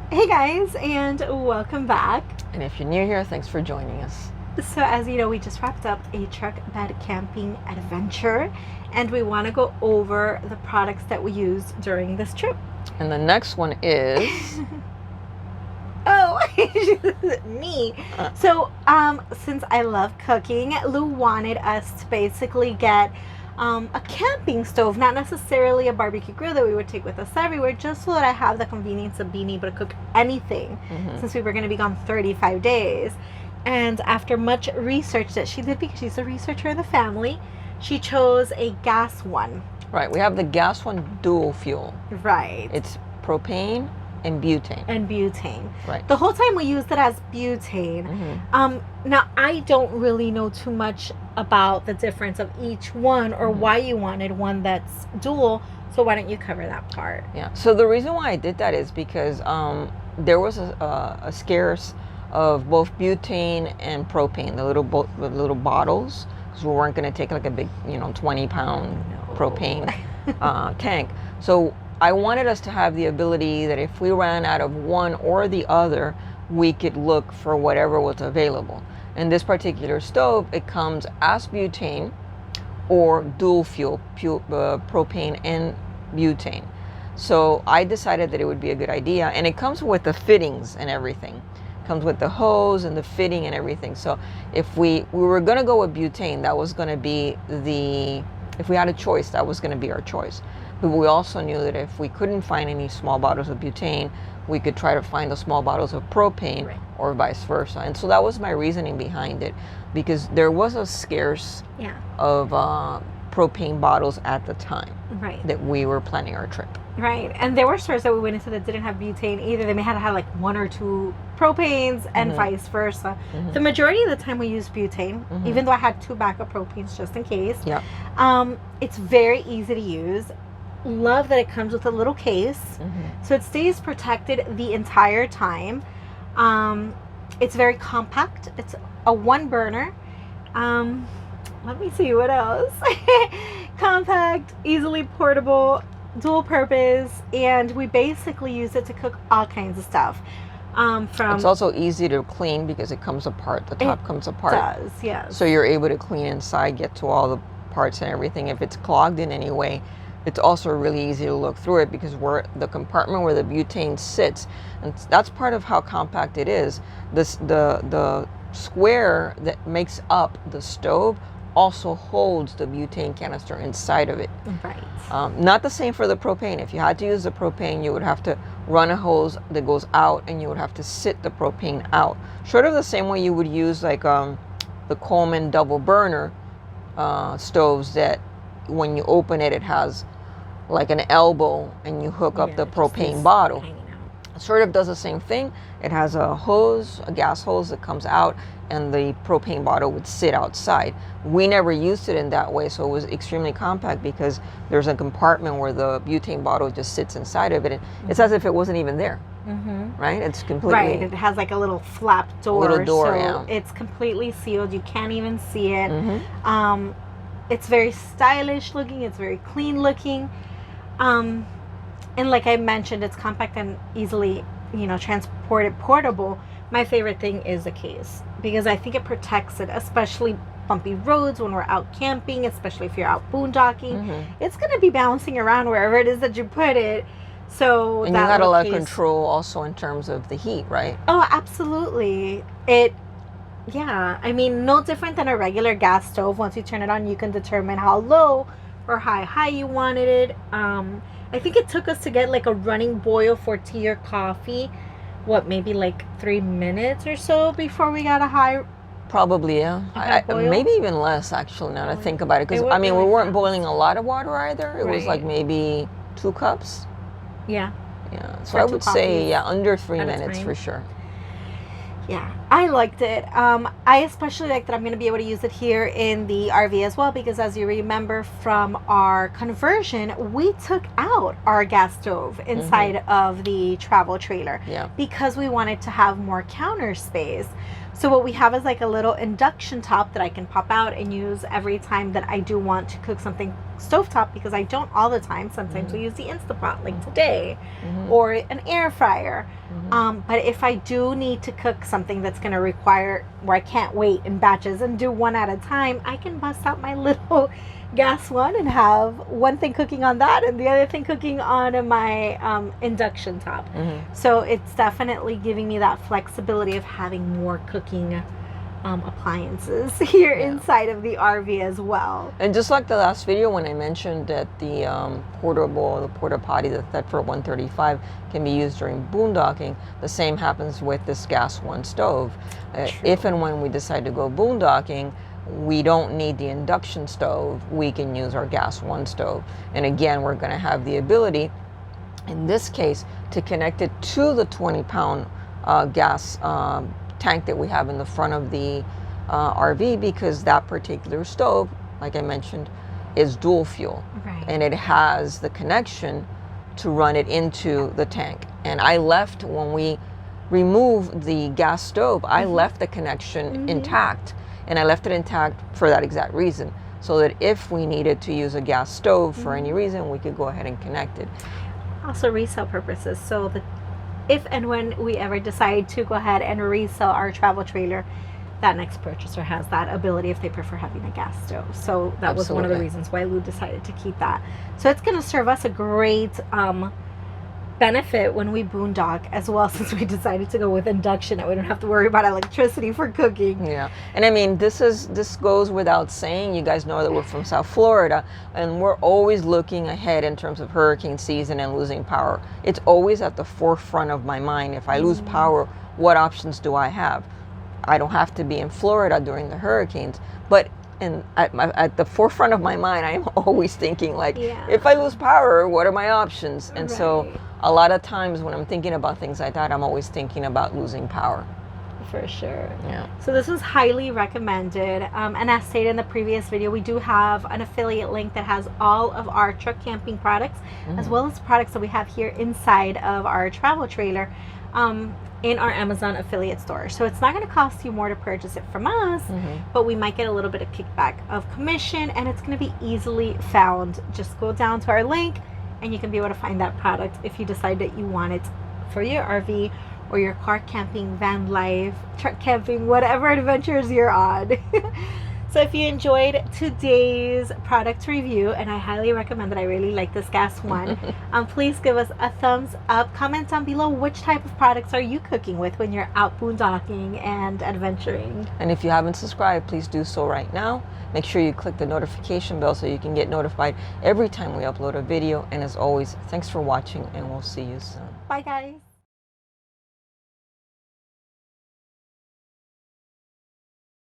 Hey guys, and welcome back. And if you're new here, thanks for joining us. So as you know, we just wrapped up a truck bed camping adventure, and we want to go over the products that we used during this trip. And the next one is Oh, me. So since I love cooking, Lou wanted us to basically get a camping stove, not necessarily a barbecue grill that we would take with us everywhere, just so that I have the convenience of being able to cook anything since we were going to be gone 35 days. And after much research that she did, because she's a researcher in the family, she chose a gas one. Right. We have the gas one dual fuel. Right. It's propane and butane. Right. The whole time we used it as butane. Now I don't really know too much about the difference of each one or why you wanted one that's dual. So why don't you cover that part? Yeah. So the reason why I did that is because there was a scarce of both butane and propane, the little bottles, because we weren't going to take like a big 20-pound propane tank. So I wanted us to have the ability that if we ran out of one or the other, we could look for whatever was available. In this particular stove, it comes as butane or dual fuel, propane and butane. So I decided that it would be a good idea, and it comes with the fittings and everything. It comes with the hose and the fitting and everything. So if we were going to go with butane, that was going to be if we had a choice, that was going to be our choice. But we also knew that if we couldn't find any small bottles of butane, we could try to find the small bottles of propane, or vice versa. And so that was my reasoning behind it, because there was a scarce of propane bottles at the time that we were planning our trip. Right. And there were stores that we went into that didn't have butane either. They may have had like one or two propanes and vice versa. The majority of the time we used butane, even though I had two backup propanes just in case. It's very easy to use. Love that it comes with a little case, so it stays protected the entire time. It's very compact. It's a one burner. Let me see what else. Compact, easily portable, dual purpose, and we basically use it to cook all kinds of stuff. It's also easy to clean because it comes apart. The top comes apart. It does, yes. So you're able to clean inside, get to all the parts and everything. If it's clogged in any way, it's also really easy to look through it, because the compartment where the butane sits, and that's part of how compact it is. The square that makes up the stove also holds the butane canister inside of it. Right. Not the same for the propane. If you had to use the propane, you would have to run a hose that goes out, and you would have to sit the propane out. Sort of the same way you would use like the Coleman double burner stoves, that when you open it, it has like an elbow and you hook up the propane bottle. It sort of does the same thing. It has a hose, a gas hose that comes out, and the propane bottle would sit outside. We never used it in that way, so it was extremely compact because there's a compartment where the butane bottle just sits inside of it. And it's as if it wasn't even there, right? It's completely... Right, it has like a little flap door. Little door, so it's completely sealed. You can't even see it. It's very stylish looking. It's very clean looking. And like I mentioned, it's compact and easily, transported, portable. My favorite thing is the case, because I think it protects it, especially bumpy roads when we're out camping, especially if you're out boondocking. It's going to be bouncing around wherever it is that you put it. So and you got a lot of control also in terms of the heat, right? Oh, absolutely. Yeah, I mean, no different than a regular gas stove. Once you turn it on, you can determine how low or high you wanted it. I think it took us to get like a running boil for tea or coffee, maybe like 3 minutes or so before we got a high. Probably, yeah. Maybe even less, actually, now that I think about it. Because, we weren't boiling a lot of water either. It was like maybe 2 cups. Yeah. Yeah. So I would say, under 3 minutes for sure. Yeah. I liked it. I especially like that I'm going to be able to use it here in the RV as well, because as you remember from our conversion, we took out our gas stove inside of the travel trailer because we wanted to have more counter space. So what we have is like a little induction top that I can pop out and use every time that I do want to cook something stovetop, because I don't all the time. Sometimes we use the Instapot like today, or an air fryer. But if I do need to cook something that's going to require where I can't wait in batches and do one at a time, I can bust out my little gas one and have one thing cooking on that and the other thing cooking on my induction top. So it's definitely giving me that flexibility of having more cooking appliances here inside of the RV as well. And just like the last video when I mentioned that the porta potty, the Thetford 135, can be used during boondocking, the same happens with this gas one stove. If and when we decide to go boondocking, we don't need the induction stove. We can use our gas one stove. And again, we're going to have the ability, in this case, to connect it to the 20-pound gas tank that we have in the front of the RV, because that particular stove, like I mentioned, is dual fuel. And it has the connection to run it into the tank. And I left, when we removed the gas stove, I left the connection intact. And I left it intact for that exact reason, so that if we needed to use a gas stove for any reason, we could go ahead and connect it. Also resale purposes, so that if and when we ever decide to go ahead and resell our travel trailer, that next purchaser has that ability if they prefer having a gas stove. So that was one of the reasons why Lou decided to keep that. So it's going to serve us a great benefit when we boondock as well, since we decided to go with induction and we don't have to worry about electricity for cooking. Yeah, and I mean, this goes without saying. You guys know that we're from South Florida, and we're always looking ahead in terms of hurricane season and losing power. It's always at the forefront of my mind. If I lose power, what options do I have? I don't have to be in Florida during the hurricanes, but at the forefront of my mind, I'm always thinking, like, if I lose power, what are my options? And so a lot of times when I'm thinking about things like that, I'm always thinking about losing power. For sure. Yeah. So this is highly recommended. And as stated in the previous video, we do have an affiliate link that has all of our truck camping products, as well as products that we have here inside of our travel trailer, in our Amazon affiliate store. So it's not going to cost you more to purchase it from us, but we might get a little bit of kickback of commission, and it's going to be easily found. Just go down to our link and you can be able to find that product if you decide that you want it for your RV or your car camping, van life, truck camping, whatever adventures you're on. So if you enjoyed today's product review, and I highly recommend that, I really like this gas one, please give us a thumbs up. Comment down below which type of products are you cooking with when you're out boondocking and adventuring. And if you haven't subscribed, please do so right now. Make sure you click the notification bell so you can get notified every time we upload a video. And as always, thanks for watching, and we'll see you soon. Bye guys.